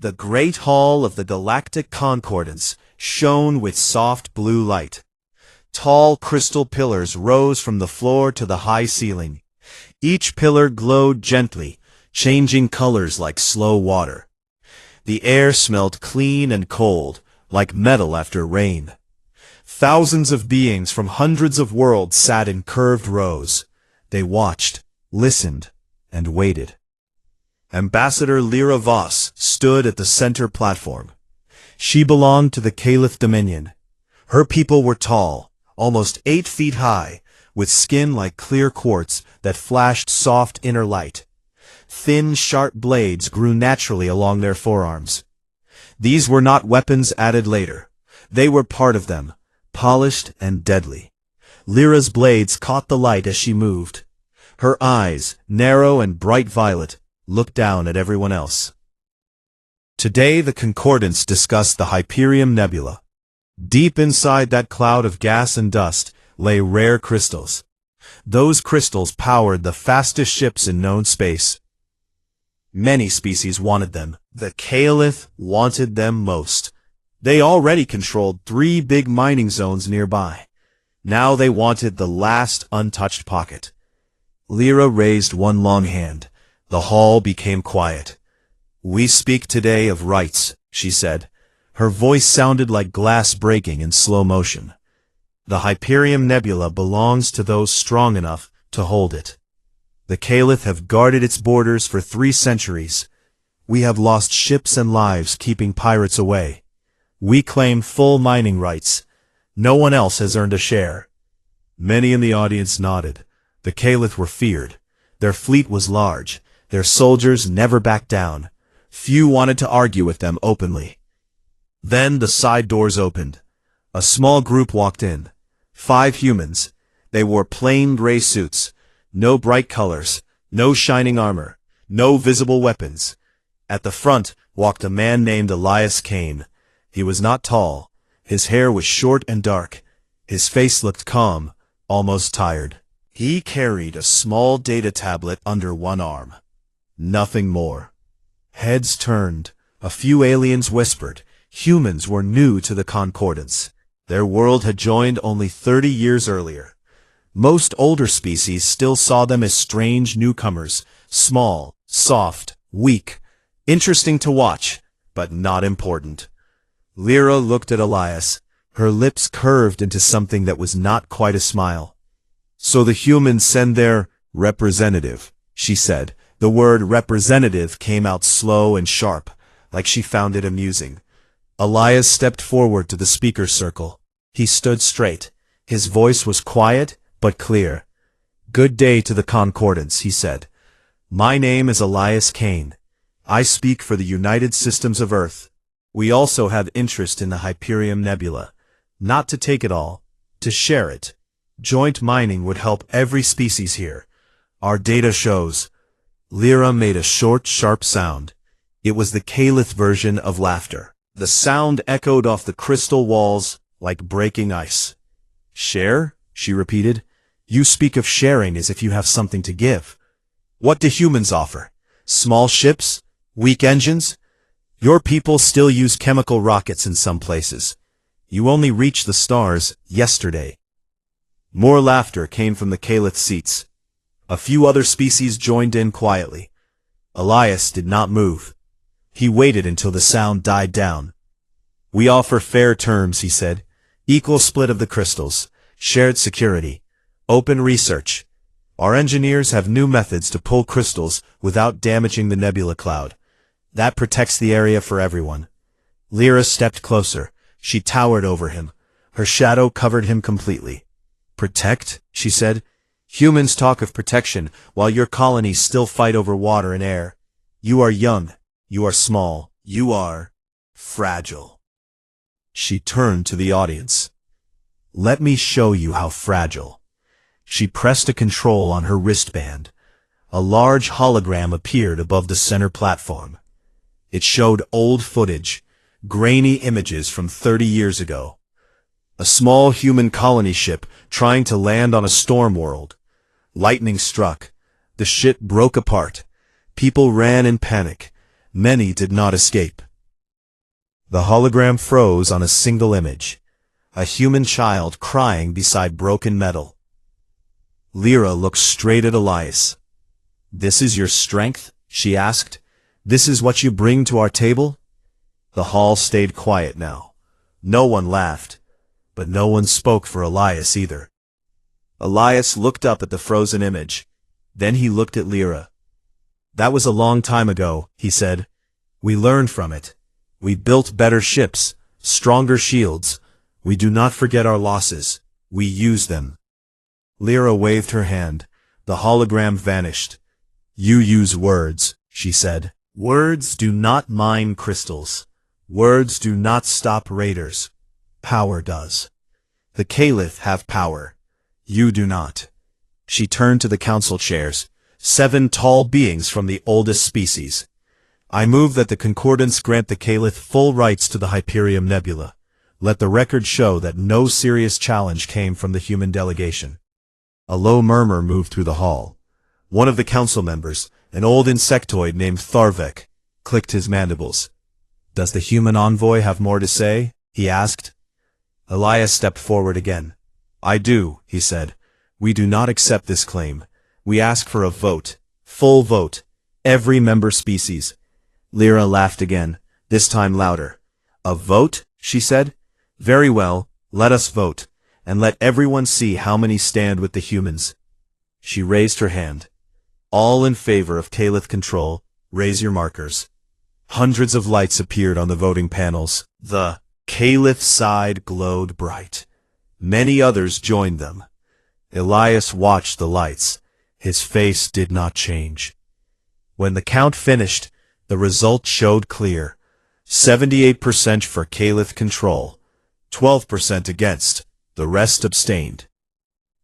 The great hall of the Galactic Concordance shone with soft blue light. Tall crystal pillars rose from the floor to the high ceiling. Each pillar glowed gently, changing colors like slow water. The air smelled clean and cold, like metal after rain. Thousands of beings from hundreds of worlds sat in curved rows. They watched, listened, and waited. Ambassador Lyra Voss stood at the center platform. She belonged to the Caliph Dominion. Her people were tall, almost 8 feet high, with skin like clear quartz that flashed soft inner light. Thin, sharp blades grew naturally along their forearms. These were not weapons added later. They were part of them, polished and deadly. Lyra's blades caught the light as she moved. Her eyes, narrow and bright violet, looked down at everyone else. Today the Concordance discussed the Hyperion Nebula. Deep inside that cloud of gas and dust lay rare crystals. Those crystals powered the fastest ships in known space. Many species wanted them. The Caliph wanted them most. They already controlled 3 big mining zones nearby. Now they wanted the last untouched pocket. Lyra raised one long hand. The hall became quiet. "We speak today of rights," she said. Her voice sounded like glass breaking in slow motion. "The Hyperion Nebula belongs to those strong enough to hold it. The Caliph have guarded its borders for 3 centuries. We have lost ships and lives keeping pirates away. We claim full mining rights. No one else has earned a share." Many in the audience nodded. The Caliph were feared. Their fleet was large. Their soldiers never backed down. Few wanted to argue with them openly. Then the side doors opened. A small group walked in. 5 humans. They wore plain gray suits. No bright colors. No shining armor. No visible weapons. At the front walked a man named Elias Kane. He was not tall. His hair was short and dark. His face looked calm, almost tired. He carried a small data tablet under one arm. Nothing more. Heads turned. A few aliens whispered. Humans were new to the Concordance. Their world had joined only 30 years earlier. Most older species still saw them as strange newcomers, small, soft, weak, interesting to watch, but not important. Lyra looked at Elias. Her lips curved into something that was not quite a smile. "So the humans send their representative," she said. The word representative came out slow and sharp, like she found it amusing. Elias stepped forward to the speaker's circle. He stood straight. His voice was quiet, but clear. "Good day to the Concordance," he said. "My name is Elias Kane. I speak for the United Systems of Earth. We also have interest in the Hyperion Nebula. Not to take it all, to share it. Joint mining would help every species here. Our data shows." Lyra made a short, sharp sound. It was the Caliph version of laughter. The sound echoed off the crystal walls like breaking ice. "Share?" she repeated. "You speak of sharing as if you have something to give. What do humans offer? Small ships? Weak engines? Your people still use chemical rockets in some places. You only reached the stars yesterday." More laughter came from the Caliph's seats. A few other species joined in quietly. Elias did not move. He waited until the sound died down. "We offer fair terms," he said. "Equal split of the crystals, shared security, open research. Our engineers have new methods to pull crystals without damaging the nebula cloud. That protects the area for everyone." Lyra stepped closer. She towered over him. Her shadow covered him completely. "Protect?" she said. "Humans talk of protection, while your colonies still fight over water and air. You are young. You are small. You are fragile." She turned to the audience. "Let me show you how fragile." She pressed a control on her wristband. A large hologram appeared above the center platform. It showed old footage, grainy images from 30 years ago. A small human colony ship trying to land on a storm world. Lightning struck. The ship broke apart. People ran in panic. Many did not escape. The hologram froze on a single image. A human child crying beside broken metal. Lyra looked straight at Elias. "This is your strength?" she asked. "This is what you bring to our table?" The hall stayed quiet now. No one laughed, but no one spoke for Elias either. Elias looked up at the frozen image. Then he looked at Lyra. "That was a long time ago," he said. "We learned from it. We built better ships, stronger shields. We do not forget our losses. We use them." Lyra waved her hand. The hologram vanished. "You use words," she said. "Words do not mine crystals. Words do not stop raiders. Power does. The Caliph have power. You do not." She turned to the council chairs, 7 tall beings from the oldest species. "I move that the Concordance grant the Caliph full rights to the Hyperion Nebula. Let the record show that no serious challenge came from the human delegation." A low murmur moved through the hall. One of the council members, an old insectoid named Tharvek, clicked his mandibles. "Does the human envoy have more to say?" he asked. Elias stepped forward again. "I do," he said. "We do not accept this claim. We ask for a vote. Full vote. Every member species." Lyra laughed again, this time louder. "A vote?" she said. "Very well, let us vote, and let everyone see how many stand with the humans." She raised her hand. "All in favor of Caliph control, raise your markers." Hundreds of lights appeared on the voting panels. The Caliph side glowed bright. Many others joined them. Elias watched the lights. His face did not change. When the count finished, the result showed clear. 78% for Caliph control, 12% against, the rest abstained.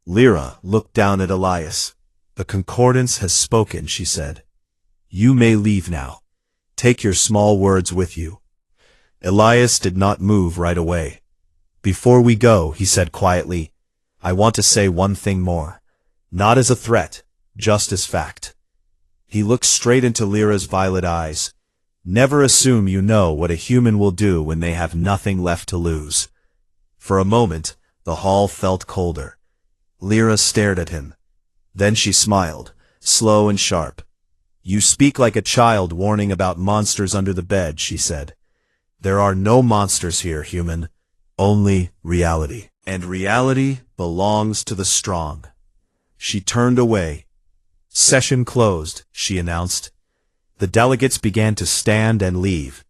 Lyra looked down at Elias. "The Concordance has spoken," she said. "You may leave now. Take your small words with you." Elias did not move right away. "Before we go," he said quietly, "I want to say one thing more. Not as a threat, just as fact." He looked straight into Lyra's violet eyes. "Never assume you know what a human will do when they have nothing left to lose." For a moment, the hall felt colder. Lyra stared at him. Then she smiled, slow and sharp. "You speak like a child warning about monsters under the bed," she said. "There are no monsters here, human. Only reality. And reality belongs to the strong." She turned away. "Session closed," she announced. The delegates began to stand and leave.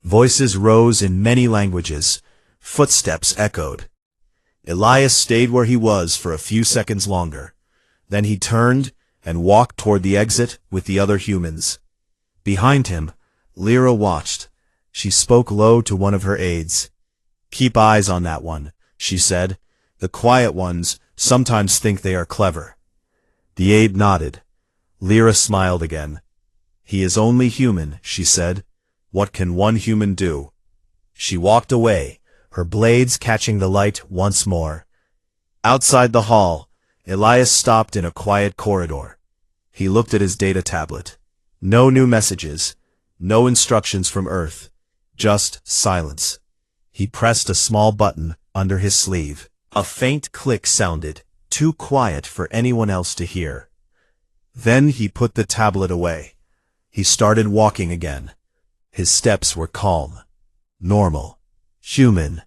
Voices rose in many languages. Footsteps echoed. Elias stayed where he was for a few seconds longer. Then he turned and walked toward the exit with the other humans. Behind him, Lyra watched. She spoke low to one of her aides. "Keep eyes on that one," she said. "The quiet ones sometimes think they are clever." The aide nodded. Lyra smiled again. "He is only human," she said. "What can one human do?" She walked away, her blades catching the light once more. Outside the hall, Elias stopped in a quiet corridor. He looked at his data tablet. No new messages, no instructions from Earth, just silence. He pressed a small button under his sleeve. A faint click sounded, too quiet for anyone else to hear. Then he put the tablet away. He started walking again. His steps were calm, normal, human,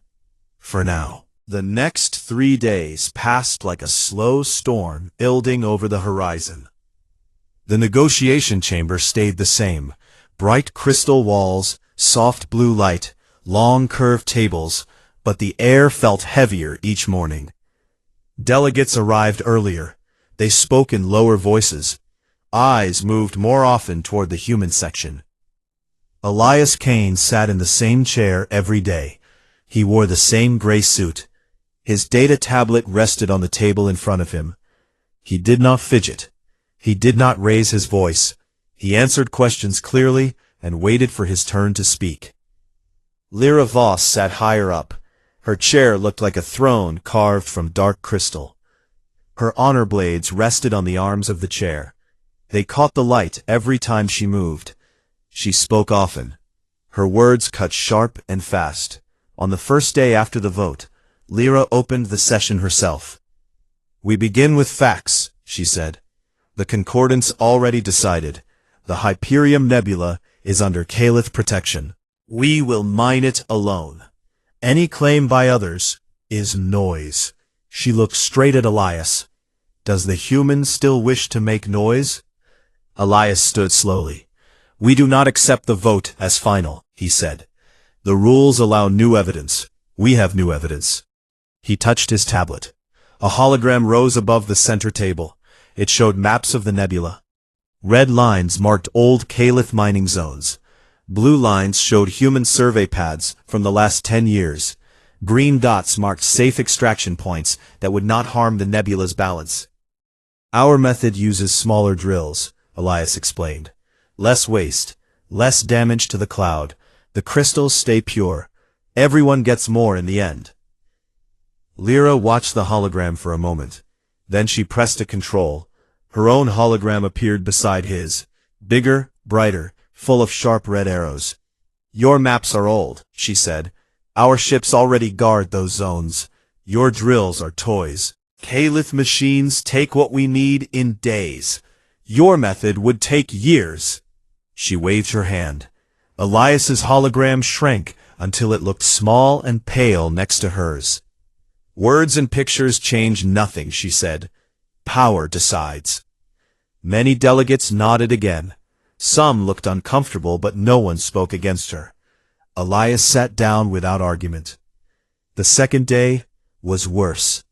for now. The next 3 days passed like a slow storm building over the horizon. The negotiation chamber stayed the same. Bright crystal walls, soft blue light, long curved tables, but the air felt heavier each morning. Delegates arrived earlier. They spoke in lower voices. Eyes moved more often toward the human section. Elias Kane sat in the same chair every day. He wore the same gray suit. His data tablet rested on the table in front of him. He did not fidget. He did not raise his voice. He answered questions clearly and waited for his turn to speak. Lyra Voss sat higher up. Her chair looked like a throne carved from dark crystal. Her honor blades rested on the arms of the chair. They caught the light every time she moved. She spoke often. Her words cut sharp and fast. On the first day after the vote, Lyra opened the session herself. "We begin with facts," she said. "The concordance already decided. The Hyperion Nebula is under Caliph protection. We will mine it alone. Any claim by others is noise." She looked straight at Elias. "Does the human still wish to make noise?" Elias stood slowly. "We do not accept the vote as final," he said. "The rules allow new evidence. We have new evidence." He touched his tablet. A hologram rose above the center table. It showed maps of the nebula. Red lines marked old Caliph mining zones. Blue lines showed human survey pads from the last 10 years. Green dots marked safe extraction points that would not harm the nebula's balance. "Our method uses smaller drills," Elias explained. "Less waste, less damage to the cloud. The crystals stay pure. Everyone gets more in the end." Lyra watched the hologram for a moment. Then she pressed a control. Her own hologram appeared beside his. Bigger, brighter, full of sharp red arrows. "Your maps are old," she said. "Our ships already guard those zones. Your drills are toys. Caliph machines take what we need in days. Your method would take years." She waved her hand. Elias's hologram shrank until it looked small and pale next to hers. "Words and pictures change nothing," she said. "Power decides." Many delegates nodded again. Some looked uncomfortable, but no one spoke against her. Elias sat down without argument. The second day was worse.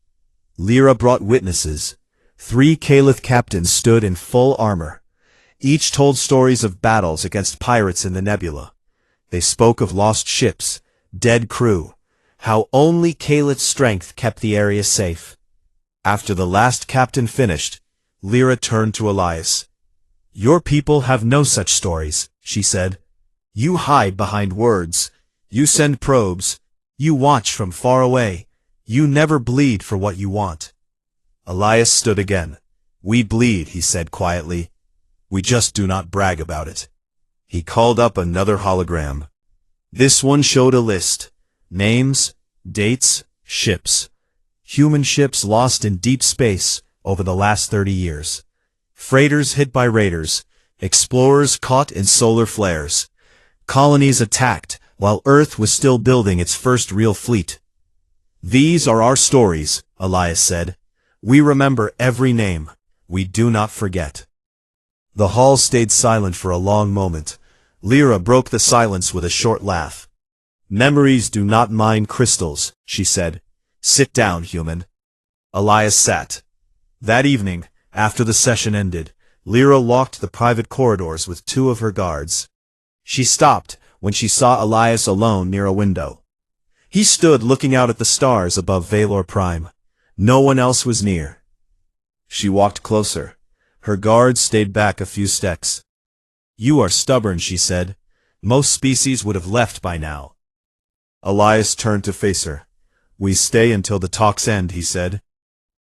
Lyra brought witnesses. 3 Caliph captains stood in full armor. Each told stories of battles against pirates in the nebula. They spoke of lost ships, dead crew, how only Caliph's strength kept the area safe. After the last captain finished, Lyra turned to Elias. "Your people have no such stories," she said. "You hide behind words. You send probes. You watch from far away. You never bleed for what you want." Elias stood again. "We bleed," he said quietly. "We just do not brag about it." He called up another hologram. This one showed a list. Names, dates, ships. Human ships lost in deep space over the last 30 years. Freighters hit by raiders. Explorers caught in solar flares. Colonies attacked while Earth was still building its first real fleet. "These are our stories," Elias said. "We remember every name. We do not forget." The hall stayed silent for a long moment. Lyra broke the silence with a short laugh. "Memories do not mine crystals," she said. "Sit down, human." Elias sat. That evening, after the session ended, Lyra walked the private corridors with 2 of her guards. She stopped when she saw Elias alone near a window. He stood looking out at the stars above Valor Prime. No one else was near. She walked closer. Her guards stayed back a few steps. "You are stubborn," she said. "Most species would have left by now." Elias turned to face her. "We stay until the talks end," he said.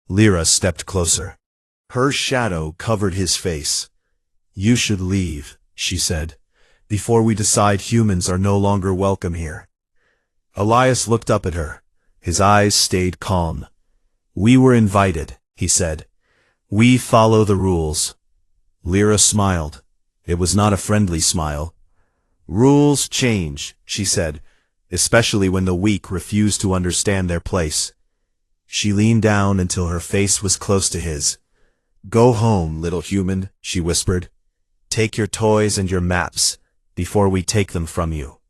Lyra stepped closer. Her shadow covered his face. "You should leave," she said, "before we decide humans are no longer welcome here." Elias looked up at her. His eyes stayed calm. "We were invited," he said. "We follow the rules." Lyra smiled. It was not a friendly smile. "Rules change," she said, "especially when the weak refuse to understand their place." She leaned down until her face was close to his. "Go home, little human," she whispered. "Take your toys and your maps, before we take them from you."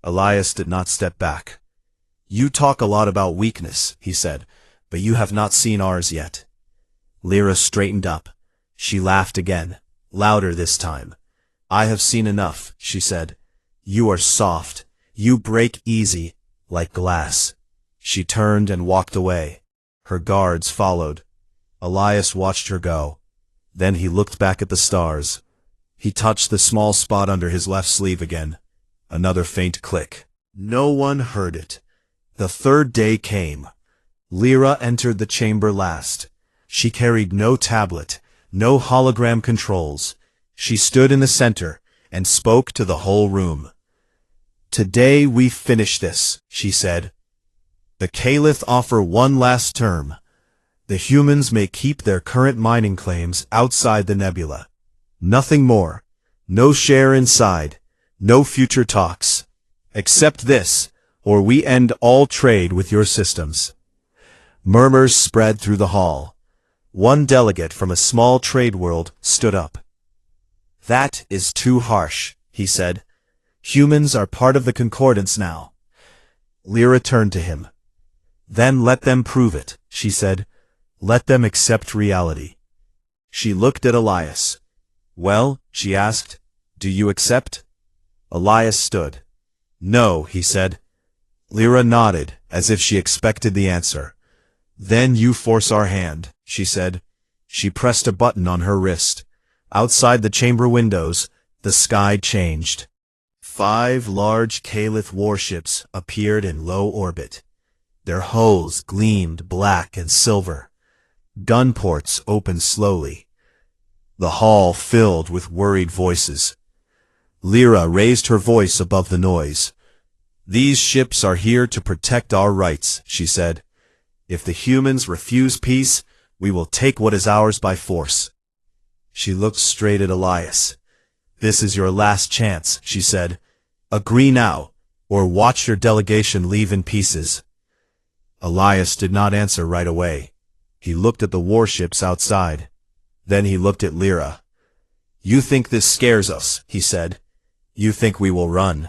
Elias did not step back. "You talk a lot about weakness," he said, "but you have not seen ours yet." Lyra straightened up. She laughed again, louder this time. "I have seen enough," she said. "You are soft. You break easy, like glass." She turned and walked away. Her guards followed. Elias watched her go. Then he looked back at the stars. He touched the small spot under his left sleeve again. Another faint click. No one heard it. The third day came. Lyra entered the chamber last. She carried no tablet, no hologram controls. She stood in the center and spoke to the whole room. Today we finish this, she said. The Caliph offer one last term. The humans may keep their current mining claims outside the nebula. Nothing more. No share inside. No future talks. Accept this, or we end all trade with your systems. Murmurs spread through the hall. One delegate from a small trade world stood up. That is too harsh, he said. Humans are part of the concordance now. Lyra turned to him. Then let them prove it, she said. Let them accept reality. She looked at Elias. Well, she asked, do you accept? Elias stood. No, he said. Lyra nodded, as if she expected the answer. Then you force our hand, she said. She pressed a button on her wrist. Outside the chamber windows, the sky changed. 5 large Caliph warships appeared in low orbit. Their hulls gleamed black and silver. Gun ports opened slowly. The hall filled with worried voices. Lyra raised her voice above the noise. These ships are here to protect our rights, she said. If the humans refuse peace, we will take what is ours by force. She looked straight at Elias. This is your last chance, she said. Agree now, or watch your delegation leave in pieces. Elias did not answer right away. He looked at the warships outside. Then he looked at Lyra. You think this scares us, he said. You think we will run.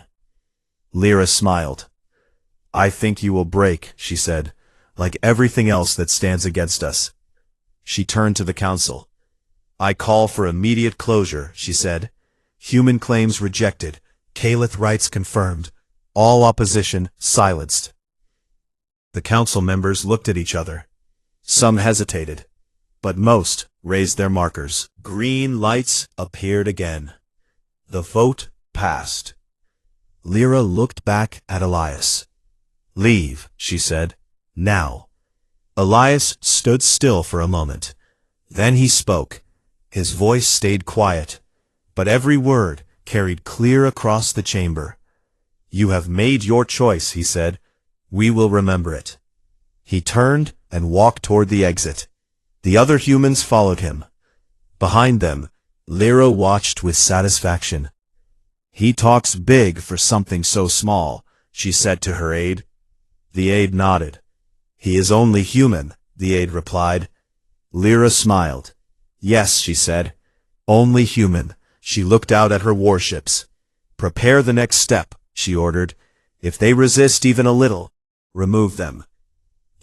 Lyra smiled. I think you will break, she said, like everything else that stands against us. She turned to the council. I call for immediate closure, she said. Human claims rejected. Caliph rights confirmed. All opposition silenced. The council members looked at each other. Some hesitated, but most raised their markers. Green lights appeared again. The vote passed. Lyra looked back at Elias. Leave, she said. Now. Elias stood still for a moment. Then he spoke. His voice stayed quiet, but every word carried clear across the chamber. You have made your choice, he said. We will remember it. He turned and walked toward the exit. The other humans followed him. Behind them, Lyra watched with satisfaction. He talks big for something so small, she said to her aide. The aide nodded. He is only human, the aide replied. Lyra smiled. Yes, she said. Only human. She looked out at her warships. Prepare the next step, she ordered. If they resist even a little, remove them.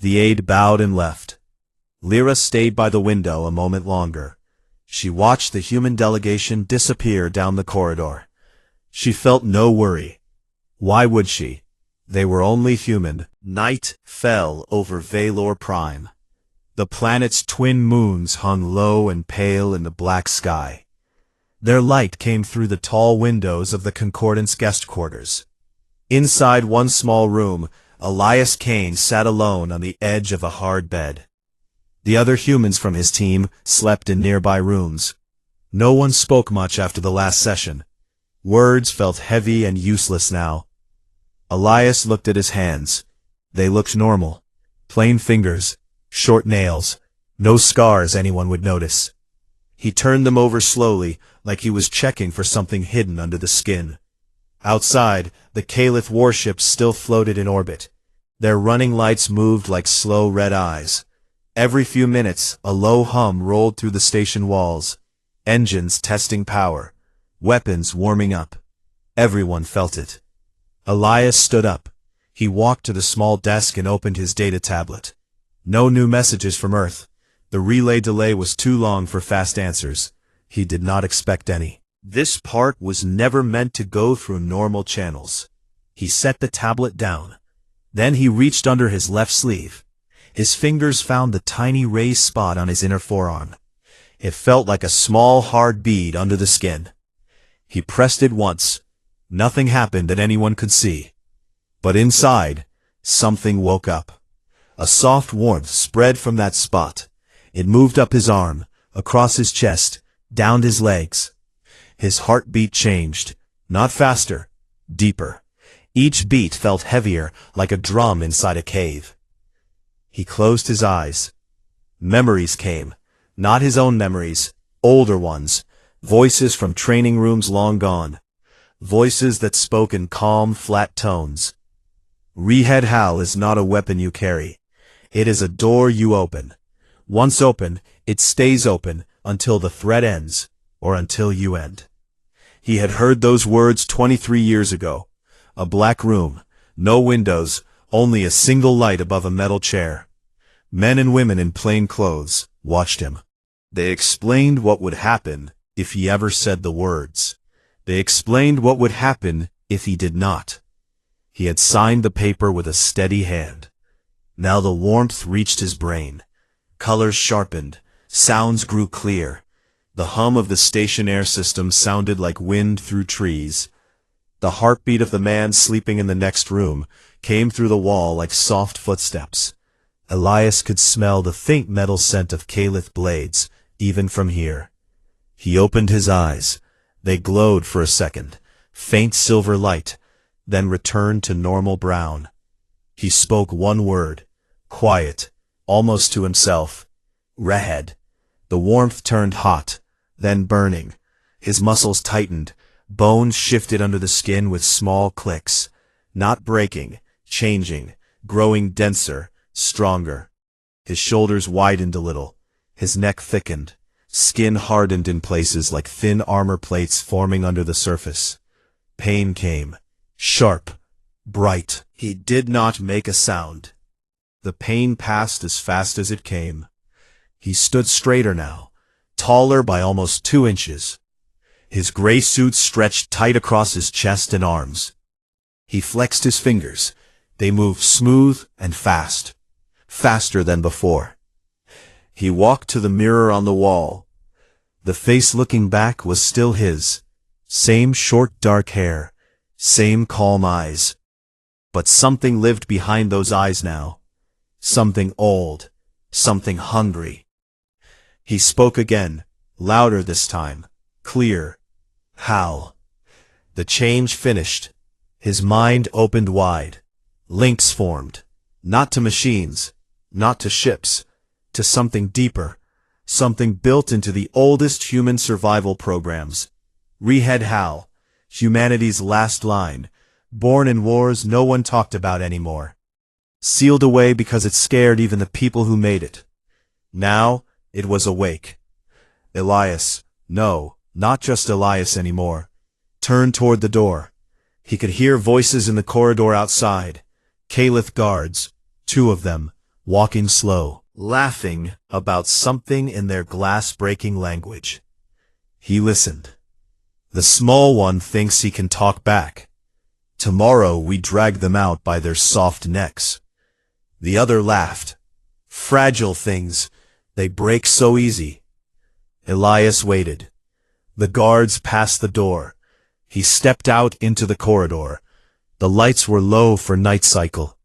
The aide bowed and left. Lyra stayed by the window a moment longer. She watched the human delegation disappear down the corridor. She felt no worry. Why would she? They were only human. Night fell over Valor Prime. The planet's twin moons hung low and pale in the black sky. Their light came through the tall windows of the Concordance guest quarters. Inside one small room, Elias Kane sat alone on the edge of a hard bed. The other humans from his team slept in nearby rooms. No one spoke much after the last session. Words felt heavy and useless now. Elias looked at his hands. They looked normal. Plain fingers, short nails, no scars anyone would notice. He turned them over slowly, like he was checking for something hidden under the skin. Outside, the Caliph warships still floated in orbit. Their running lights moved like slow red eyes. Every few minutes, a low hum rolled through the station walls. Engines testing power. Weapons warming up. Everyone felt it. Elias stood up. He walked to the small desk and opened his data tablet. No new messages from Earth. The relay delay was too long for fast answers. He did not expect any. This part was never meant to go through normal channels. He set the tablet down. Then he reached under his left sleeve. His fingers found the tiny raised spot on his inner forearm. It felt like a small hard bead under the skin. He pressed it once. Nothing happened that anyone could see. But inside, something woke up. A soft warmth spread from that spot. It moved up his arm, across his chest, down his legs. His heartbeat changed, not faster, deeper. Each beat felt heavier, like a drum inside a cave. He closed his eyes. Memories came. Not his own memories, older ones, voices from training rooms long gone. Voices that spoke in calm, flat tones. Rehed Hal is not a weapon you carry. It is a door you open. Once open, it stays open until the threat ends, or until you end. He had heard those words 23 years ago. A black room, no windows, only a single light above a metal chair. Men and women in plain clothes watched him. They explained what would happen if he ever said the words. They explained what would happen if he did not. He had signed the paper with a steady hand. Now the warmth reached his brain. Colors sharpened. Sounds grew clear. The hum of the station air system sounded like wind through trees. The heartbeat of the man sleeping in the next room came through the wall like soft footsteps. Elias could smell the faint metal scent of Calith blades, even from here. He opened his eyes. They glowed for a second, faint silver light, then returned to normal brown. He spoke one word, quiet, almost to himself. Rehed. The warmth turned hot, then burning. His muscles tightened. Bones shifted under the skin with small clicks. Not breaking, changing, growing denser, stronger. His shoulders widened a little. His neck thickened. Skin hardened in places like thin armor plates forming under the surface. Pain came. Sharp. Bright. He did not make a sound. The pain passed as fast as it came. He stood straighter now, taller by almost 2 inches. His gray suit stretched tight across his chest and arms. He flexed his fingers. They moved smooth and fast. Faster than before. He walked to the mirror on the wall. The face looking back was still his. Same short dark hair. Same calm eyes. But something lived behind those eyes now. Something old. Something hungry. He spoke again, louder this time, clear. Hal. The change finished. His mind opened wide. Links formed. Not to machines, not to ships, to something deeper, something built into the oldest human survival programs. Rehed Hal, humanity's last line, born in wars no one talked about anymore. Sealed away because it scared even the people who made it. Now, it was awake. Elias, no, not just Elias anymore, turned toward the door. He could hear voices in the corridor outside. Calith guards, 2 of them, walking slow, laughing about something in their glass-breaking language. He listened. The small one thinks he can talk back. Tomorrow we drag them out by their soft necks. The other laughed. Fragile things. They break so easy. Elias waited. The guards passed the door. He stepped out into the corridor. The lights were low for night cycle.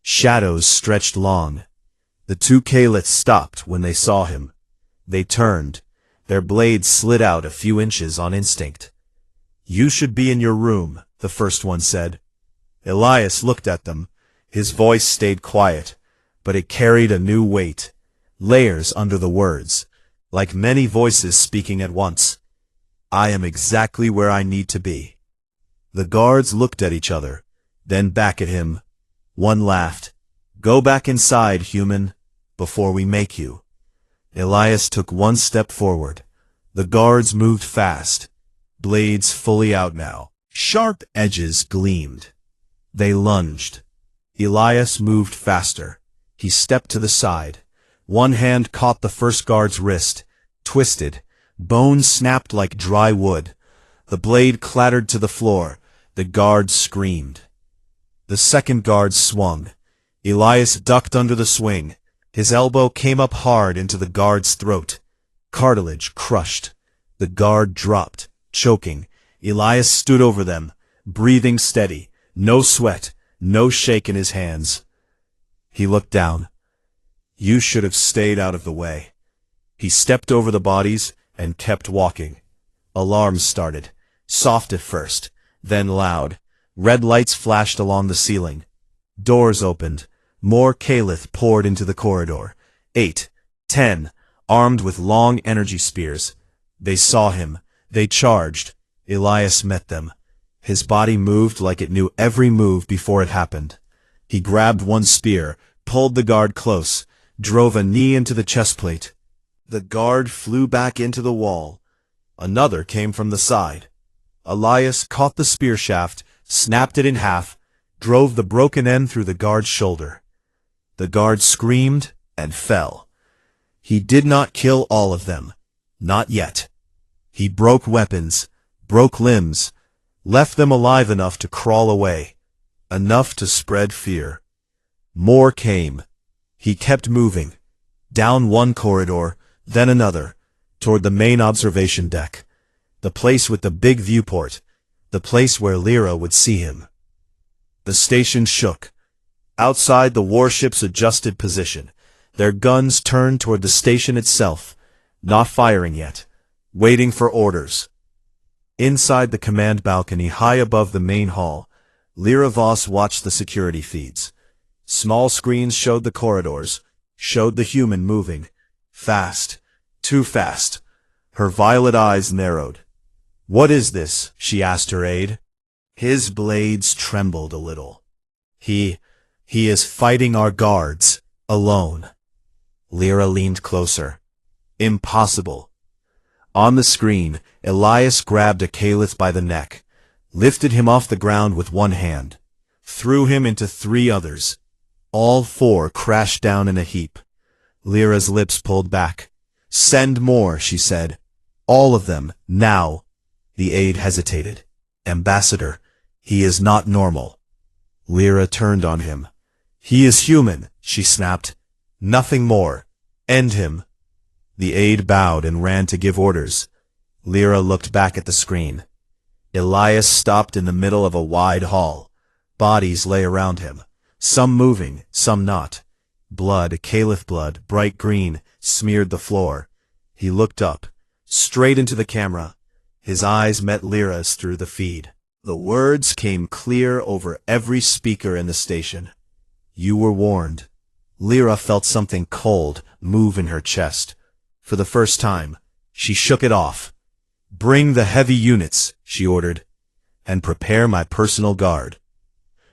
Shadows stretched long. The 2 Caliths stopped when they saw him. They turned. Their blades slid out a few inches on instinct. You should be in your room, the first one said. Elias looked at them. His voice stayed quiet, but it carried a new weight. Layers under the words, like many voices speaking at once. I am exactly where I need to be. The guards looked at each other, then back at him. One laughed. Go back inside, human, before we make you. Elias took 1 step forward. The guards moved fast, blades fully out now. Sharp edges gleamed. They lunged. Elias moved faster. He stepped to the side. One hand caught the first guard's wrist, twisted. Bones snapped like dry wood. The blade clattered to the floor. The guard screamed. The second guard swung. Elias ducked under the swing. His elbow came up hard into the guard's throat. Cartilage crushed. The guard dropped, choking. Elias stood over them, breathing steady. No sweat, no shake in his hands. He looked down. You should have stayed out of the way. He stepped over the bodies and kept walking. Alarms started, soft at first, then loud. Red lights flashed along the ceiling. Doors opened. More Caliph poured into the corridor. 8, 10, armed with long energy spears. They saw him. They charged. Elias met them. His body moved like it knew every move before it happened. He grabbed one spear, pulled the guard close, drove a knee into the chest plate. The guard flew back into the wall. Another came from the side. Elias caught the spear shaft, snapped it in half, drove the broken end through the guard's shoulder. The guard screamed and fell. He did not kill all of them. Not yet. He broke weapons, broke limbs, left them alive enough to crawl away, enough to spread fear. More came. He kept moving, down one corridor, then another, toward the main observation deck, the place with the big viewport, the place where Lyra would see him. The station shook. Outside, the warships adjusted position, their guns turned toward the station itself, not firing yet, waiting for orders. Inside the command balcony high above the main hall, Lyra Voss watched the security feeds. Small screens showed the corridors, showed the human moving. Fast. Too fast. Her violet eyes narrowed. "What is this?" she asked her aide. His blades trembled a little. He is fighting our guards, alone." Lyra leaned closer. "Impossible." On the screen, Elias grabbed a Caliph by the neck, lifted him off the ground with one hand, threw him into 3 others. All 4 crashed down in a heap. Lyra's lips pulled back. "Send more," she said. "All of them, now." The aide hesitated. "Ambassador, he is not normal." Lyra turned on him. "He is human," she snapped. "Nothing more. End him." The aide bowed and ran to give orders. Lyra looked back at the screen. Elias stopped in the middle of a wide hall. Bodies lay around him, some moving, some not. Blood, Caliph blood, bright green, smeared the floor. He looked up, straight into the camera. His eyes met Lyra's through the feed. The words came clear over every speaker in the station. "You were warned." Lyra felt something cold move in her chest. For the first time, she shook it off. "Bring the heavy units," she ordered, "and prepare my personal guard."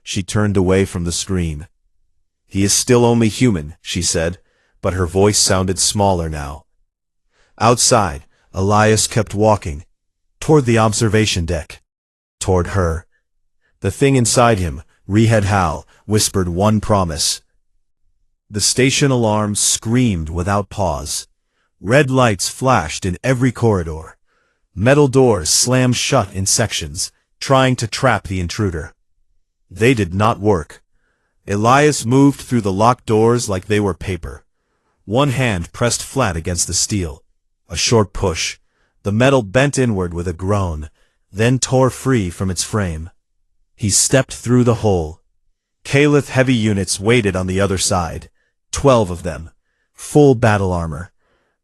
She turned away from the screen. "He is still only human," she said, but her voice sounded smaller now. Outside, Elias kept walking, toward the observation deck, toward her. The thing inside him, Rehed Hal, whispered one promise. The station alarm screamed without pause. Red lights flashed in every corridor. Metal doors slammed shut in sections, trying to trap the intruder. They did not work. Elias moved through the locked doors like they were paper. One hand pressed flat against the steel. A short push. The metal bent inward with a groan, then tore free from its frame. He stepped through the hole. Caliph heavy units waited on the other side. 12 of them. Full battle armor.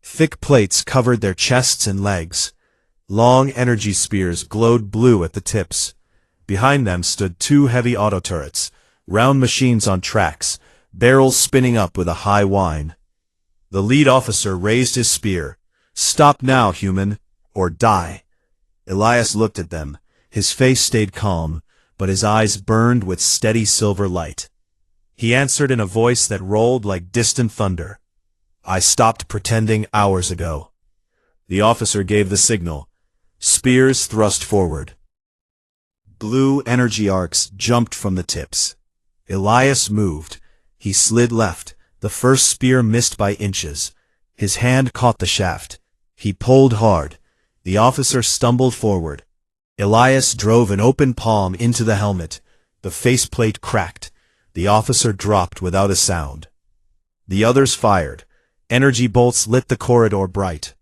Thick plates covered their chests and legs. Long energy spears glowed blue at the tips. Behind them stood 2 heavy auto turrets, round machines on tracks, barrels spinning up with a high whine. The lead officer raised his spear. "Stop now, human, or die." Elias looked at them. His face stayed calm, but his eyes burned with steady silver light. He answered in a voice that rolled like distant thunder. "I stopped pretending hours ago." The officer gave the signal. Spears thrust forward. Blue energy arcs jumped from the tips. Elias moved. He slid left. The first spear missed by inches. His hand caught the shaft. He pulled hard. The officer stumbled forward. Elias drove an open palm into the helmet. The faceplate cracked. The officer dropped without a sound. The others fired. Energy bolts lit the corridor bright.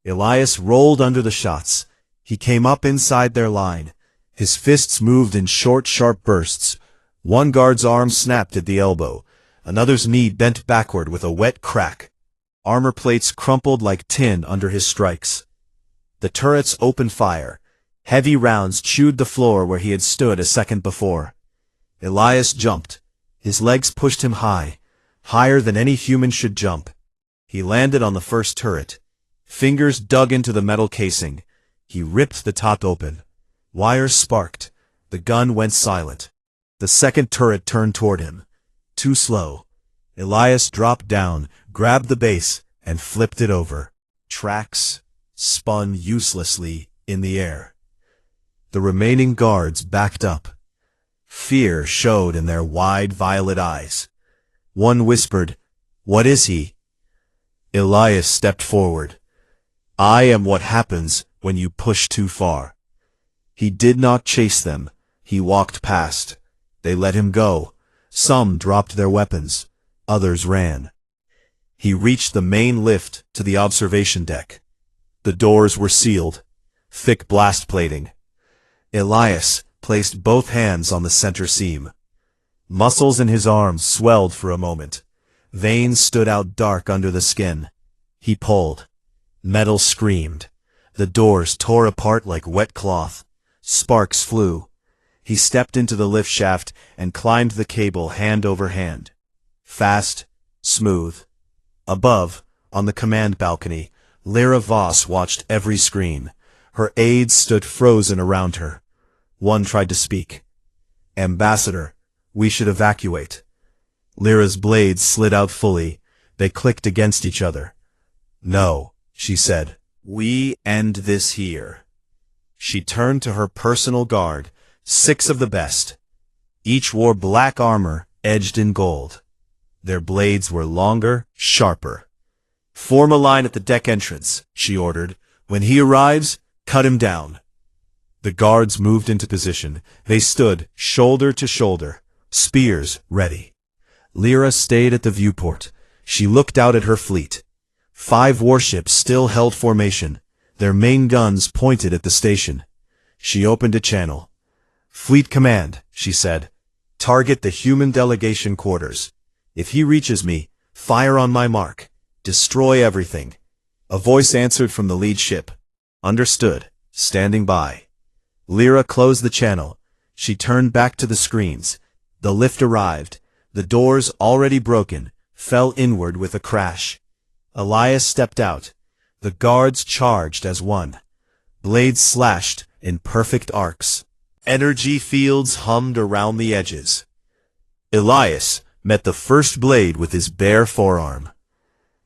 Elias rolled under the shots. He came up inside their line. His fists moved in short, sharp bursts. One guard's arm snapped at the elbow. Another's knee bent backward with a wet crack. Armor plates crumpled like tin under his strikes. The turrets opened fire. Heavy rounds chewed the floor where he had stood a second before. Elias jumped. His legs pushed him high, higher than any human should jump. He landed on the first turret. Fingers dug into the metal casing. He ripped the top open. Wires sparked. The gun went silent. The second turret turned toward him. Too slow. Elias dropped down, grabbed the base, and flipped it over. Tracks spun uselessly in the air. The remaining guards backed up. Fear showed in their wide violet eyes. One whispered, "What is he?" Elias stepped forward. "I am what happens when you push too far." He did not chase them. He walked past. They let him go. Some dropped their weapons. Others ran. He reached the main lift to the observation deck. The doors were sealed. Thick blast plating. Elias placed both hands on the center seam. Muscles in his arms swelled for a moment. Veins stood out dark under the skin. He pulled. Metal screamed. The doors tore apart like wet cloth. Sparks flew. He stepped into the lift shaft and climbed the cable hand over hand. Fast, smooth. Above, on the command balcony, Lyra Voss watched every screen. Her aides stood frozen around her. One tried to speak. "Ambassador, we should evacuate." Lyra's blades slid out fully. They clicked against each other. "No," she said. "We end this here." She turned to her personal guard, 6 of the best. Each wore black armor edged in gold. Their blades were longer, sharper. "Form a line at the deck entrance," she ordered. "When he arrives, cut him down." The guards moved into position. They stood, shoulder to shoulder, spears ready. Lyra stayed at the viewport. She looked out at her fleet. 5 warships still held formation. Their main guns pointed at the station. She opened a channel. "Fleet Command," she said. "Target the human delegation quarters. If he reaches me, fire on my mark. Destroy everything." A voice answered from the lead ship. "Understood. Standing by." Lyra closed the channel. She turned back to the screens. The lift arrived. The doors, already broken, fell inward with a crash. Elias stepped out. The guards charged as one. Blades slashed in perfect arcs. Energy fields hummed around the edges. Elias met the first blade with his bare forearm.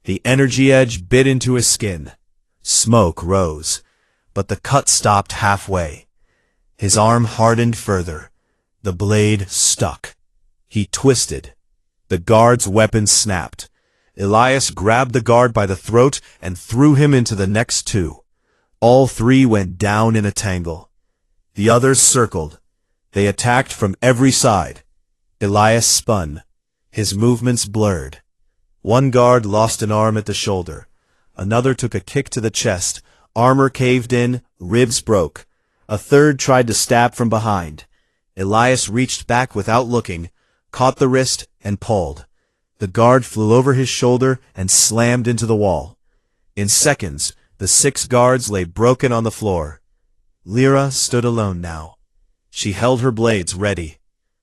The energy edge bit into his skin. Smoke rose, but the cut stopped halfway. His arm hardened further. The blade stuck. He twisted. The guard's weapon snapped. Elias grabbed the guard by the throat and threw him into the next 2. All 3 went down in a tangle. The others circled. They attacked from every side. Elias spun. His movements blurred. One guard lost an arm at the shoulder. Another took a kick to the chest. Armor caved in, ribs broke. A third tried to stab from behind. Elias reached back without looking, caught the wrist, and pulled. The guard flew over his shoulder and slammed into the wall. In seconds, the 6 guards lay broken on the floor. Lyra stood alone now. She held her blades ready.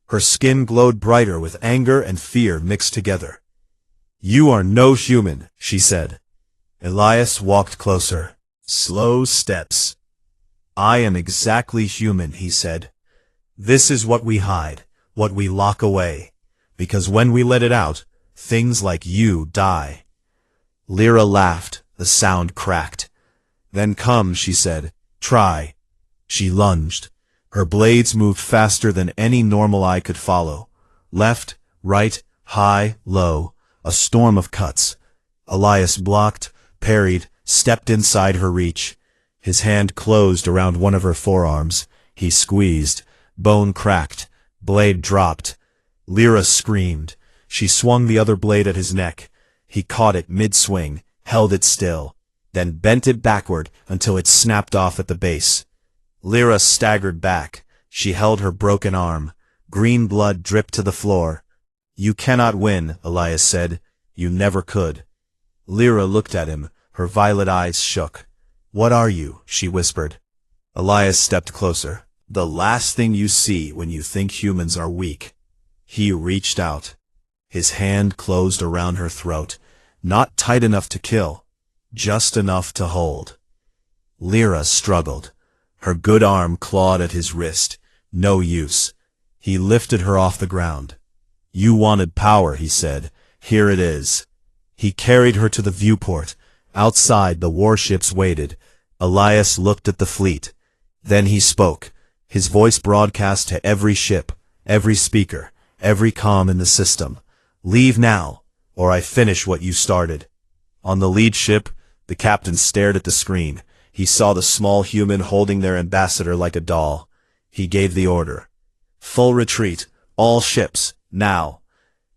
Her skin glowed brighter with anger and fear mixed together. "You are no human," she said. Elias walked closer. Slow steps. "I am exactly human," he said. "This is what we hide, what we lock away. Because when we let it out, things like you die." Lyra laughed. The sound cracked. "Then come," she said. "Try." She lunged. Her blades moved faster than any normal eye could follow. Left, right, high, low. A storm of cuts. Elias blocked, parried, stepped inside her reach. His hand closed around one of her forearms. He squeezed. Bone cracked. Blade dropped. Lyra screamed. She swung the other blade at his neck. He caught it mid-swing, held it still, then bent it backward until it snapped off at the base. Lyra staggered back. She held her broken arm. Green blood dripped to the floor. "You cannot win," Elias said. "You never could." Lyra looked at him. Her violet eyes shook. "What are you?" she whispered. Elias stepped closer. The last thing you see when you think humans are weak. He reached out. His hand closed around her throat, not tight enough to kill, just enough to hold. Lyra struggled. Her good arm clawed at his wrist. No use. He lifted her off the ground. You wanted power, he said. Here it is. He carried her to the viewport. Outside, the warships waited. Elias looked at the fleet. Then he spoke. His voice broadcast to every ship, every speaker, every comm in the system. Leave now, or I finish what you started. On the lead ship, the captain stared at the screen. He saw the small human holding their ambassador like a doll. He gave the order. Full retreat, all ships, now.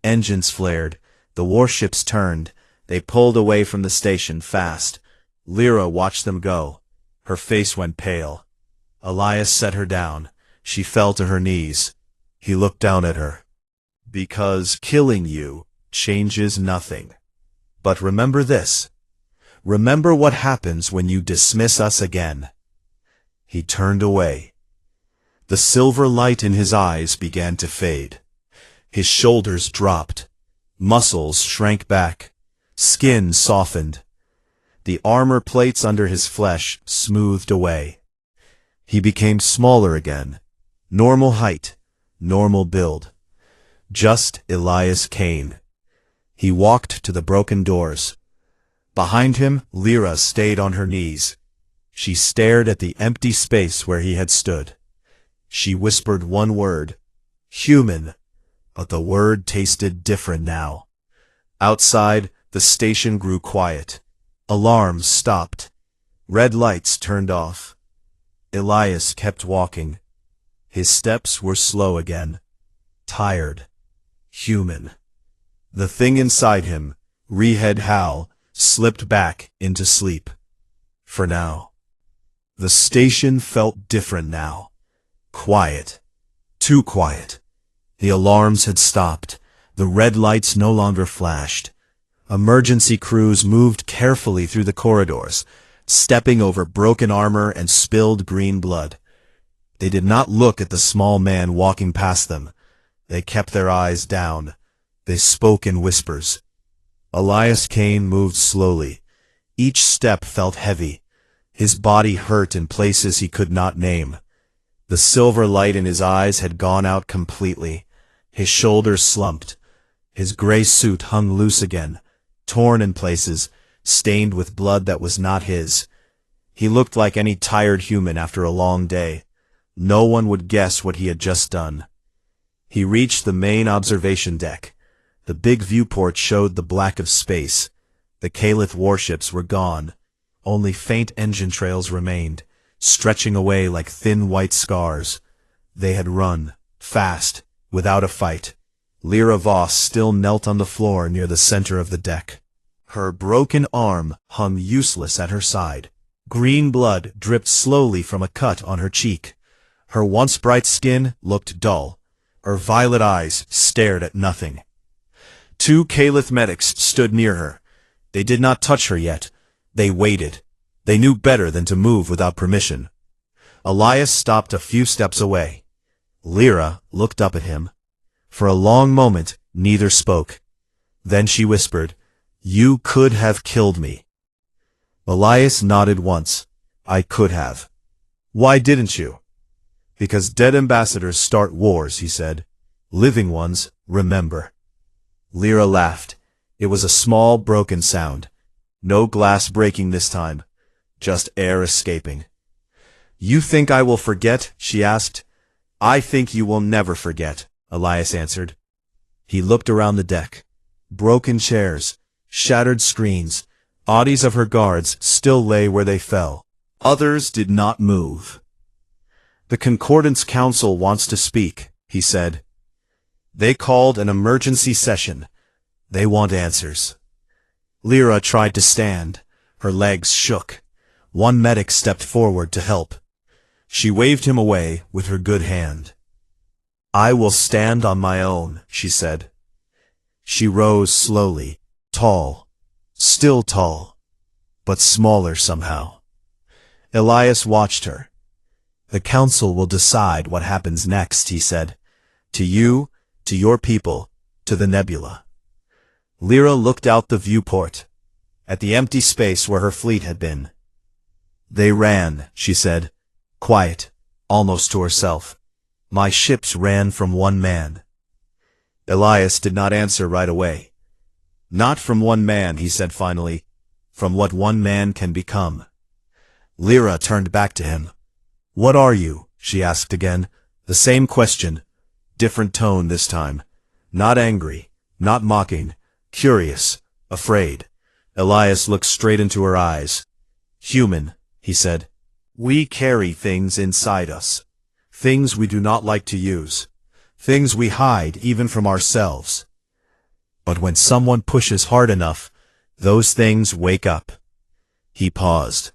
Engines flared. The warships turned. They pulled away from the station fast. Lyra watched them go. Her face went pale. Elias set her down. She fell to her knees. He looked down at her. Because killing you changes nothing. But remember this. Remember what happens when you dismiss us again. He turned away. The silver light in his eyes began to fade. His shoulders dropped. Muscles shrank back. Skin softened. The armor plates under his flesh smoothed away. He became smaller again. Normal height. Normal build. Just Elias Kane. He walked to the broken doors. Behind him, Lyra stayed on her knees. She stared at the empty space where he had stood. She whispered one word. Human. But the word tasted different now. Outside, the station grew quiet. Alarms stopped. Red lights turned off. Elias kept walking. His steps were slow again. Tired. Human. The thing inside him, Rehed Hal, slipped back into sleep. For now. The station felt different now. Quiet. Too quiet. The alarms had stopped. The red lights no longer flashed. Emergency crews moved carefully through the corridors, stepping over broken armor and spilled green blood. They did not look at the small man walking past them. They kept their eyes down. They spoke in whispers. Elias Kane moved slowly. Each step felt heavy. His body hurt in places he could not name. The silver light in his eyes had gone out completely. His shoulders slumped. His gray suit hung loose again, torn in places, stained with blood that was not his. He looked like any tired human after a long day. No one would guess what he had just done. He reached the main observation deck. The big viewport showed the black of space. The Calith warships were gone. Only faint engine trails remained, stretching away like thin white scars. They had run, fast, without a fight. Lyra Voss still knelt on the floor near the center of the deck. Her broken arm hung useless at her side. Green blood dripped slowly from a cut on her cheek. Her once bright skin looked dull. Her violet eyes stared at nothing. Two Calith medics stood near her. They did not touch her yet. They waited. They knew better than to move without permission. Elias stopped a few steps away. Lyra looked up at him. For a long moment, neither spoke. Then she whispered, "You could have killed me." Elias nodded once. "I could have." "Why didn't you?" "Because dead ambassadors start wars," he said. "Living ones remember." Lyra laughed. It was a small, broken sound. No glass breaking this time. Just air escaping. "You think I will forget?" she asked. "I think you will never forget," Elias answered. He looked around the deck. Broken chairs, shattered screens, bodies of her guards still lay where they fell. Others did not move. "The Concordance Council wants to speak," he said. "They called an emergency session. They want answers." Lyra tried to stand. Her legs shook. One medic stepped forward to help. She waved him away with her good hand. "I will stand on my own," she said. She rose slowly, tall, still tall, but smaller somehow. Elias watched her. The council will decide what happens next, he said. To you, to your people, to the nebula. Lyra looked out the viewport, at the empty space where her fleet had been. They ran, she said, quiet, almost to herself. My ships ran from one man. Elias did not answer right away. Not from one man, he said finally, from what one man can become. Lyra turned back to him. What are you? She asked again. The same question, different tone this time. Not angry, not mocking, curious, afraid. Elias looked straight into her eyes. Human, he said. We carry things inside us. Things we do not like to use. Things we hide even from ourselves. But when someone pushes hard enough, those things wake up. He paused.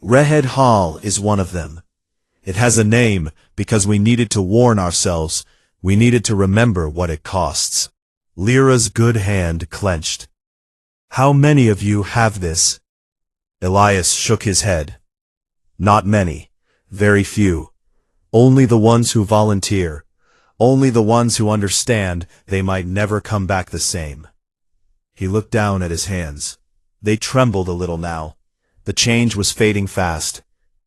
Rehed Hal is one of them. It has a name because we needed to warn ourselves. We needed to remember what it costs. Lyra's good hand clenched. How many of you have this? Elias shook his head. Not many. Very few. Only the ones who volunteer. Only the ones who understand they might never come back the same. He looked down at his hands. They trembled a little now. The change was fading fast.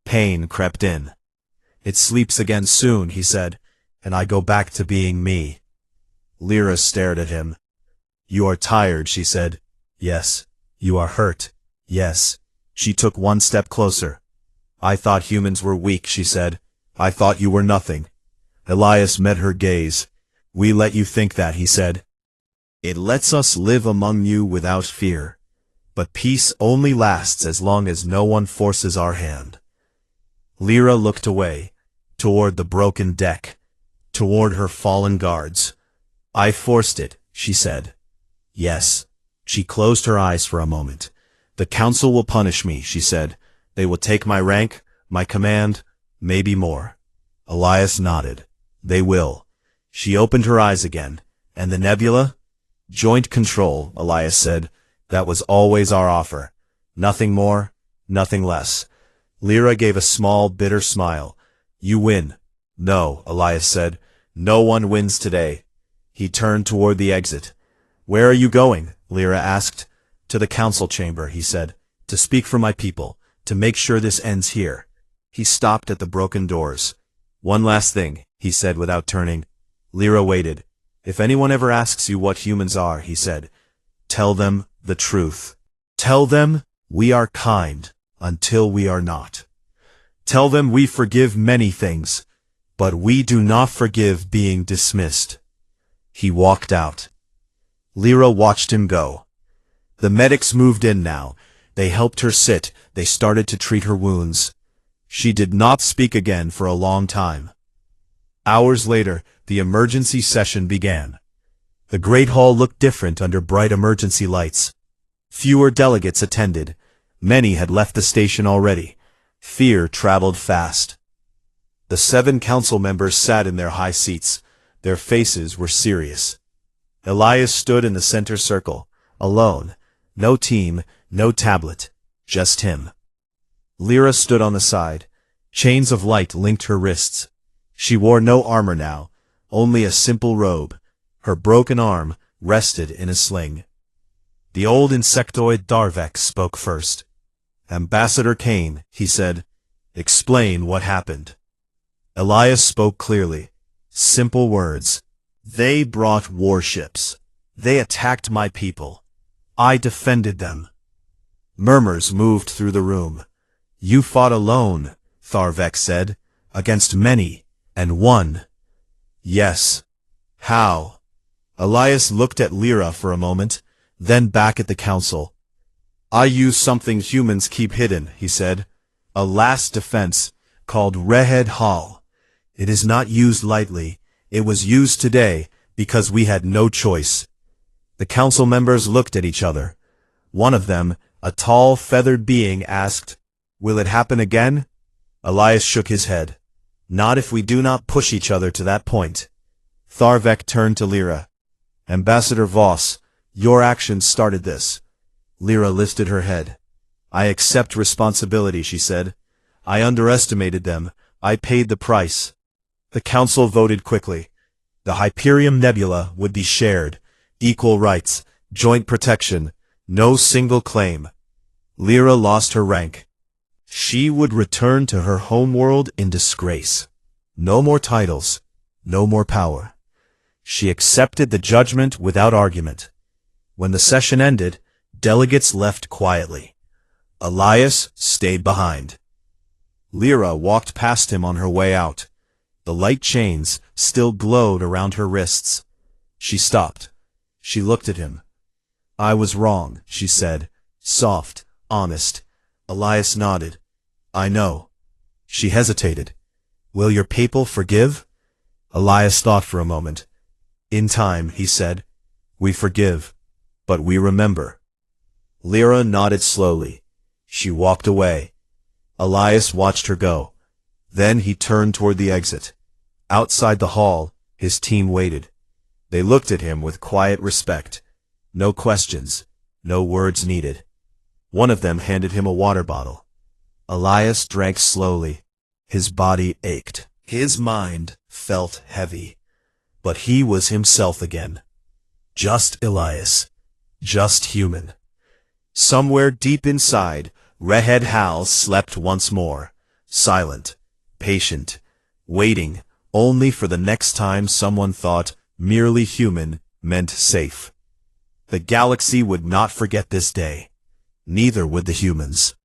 Pain crept in. It sleeps again soon, he said, and I go back to being me. Lyra stared at him. You are tired, she said. Yes. You are hurt. Yes. She took one step closer. I thought humans were weak, she said. I thought you were nothing. Elias met her gaze. We let you think that, he said. It lets us live among you without fear. But peace only lasts as long as no one forces our hand. Lyra looked away, toward the broken deck, toward her fallen guards. I forced it, she said. Yes. She closed her eyes for a moment. The council will punish me, she said. They will take my rank, my command, maybe more. Elias nodded. They will. She opened her eyes again. And the nebula? Joint control, Elias said. That was always our offer. Nothing more, nothing less. Lyra gave a small, bitter smile. You win. No, Elias said. No one wins today. He turned toward the exit. Where are you going? Lyra asked. To the council chamber, he said. To speak for my people. To make sure this ends here. He stopped at the broken doors. One last thing, he said without turning. Lyra waited. If anyone ever asks you what humans are, he said, tell them the truth. Tell them we are kind until we are not. Tell them we forgive many things, but we do not forgive being dismissed. He walked out. Lyra watched him go. The medics moved in now. They helped her sit. They started to treat her wounds. She did not speak again for a long time. Hours later, the emergency session began. The Great Hall looked different under bright emergency lights. Fewer delegates attended. Many had left the station already. Fear traveled fast. The 7 council members sat in their high seats. Their faces were serious. Elias stood in the center circle, alone. No team, no tablet, just him. Lyra stood on the side. Chains of light linked her wrists. She wore no armor now, only a simple robe. Her broken arm rested in a sling. The old insectoid Darvek spoke first. Ambassador Kane, he said, explain what happened. Elias spoke clearly. Simple words. They brought warships. They attacked my people. I defended them. Murmurs moved through the room. You fought alone, Tharvek said, against many, and won. Yes. How? Elias looked at Lyra for a moment, then back at the council. I use something humans keep hidden, he said. A last defense, called Rehed Hal. It is not used lightly. It was used today, because we had no choice. The council members looked at each other. One of them, a tall, feathered being, asked, Will it happen again? Elias shook his head. Not if we do not push each other to that point. Tharvek turned to Lyra. Ambassador Voss, your actions started this. Lyra lifted her head. I accept responsibility, she said. I underestimated them, I paid the price. The council voted quickly. The Hyperion Nebula would be shared. Equal rights, joint protection, no single claim. Lyra lost her rank. She would return to her homeworld in disgrace. No more titles, no more power. She accepted the judgment without argument. When the session ended, delegates left quietly. Elias stayed behind. Lyra walked past him on her way out. The light chains still glowed around her wrists. She stopped. She looked at him. I was wrong, she said, soft, honest. Elias nodded. I know. She hesitated. Will your people forgive? Elias thought for a moment. In time, he said. We forgive, but we remember. Lyra nodded slowly. She walked away. Elias watched her go. Then he turned toward the exit. Outside the hall, his team waited. They looked at him with quiet respect. No questions, no words needed. One of them handed him a water bottle. Elias drank slowly. His body ached. His mind felt heavy. But he was himself again. Just Elias. Just human. Somewhere deep inside, Rehed Hal slept once more. Silent, patient, waiting only for the next time someone thought merely human meant safe. The galaxy would not forget this day. Neither would the humans.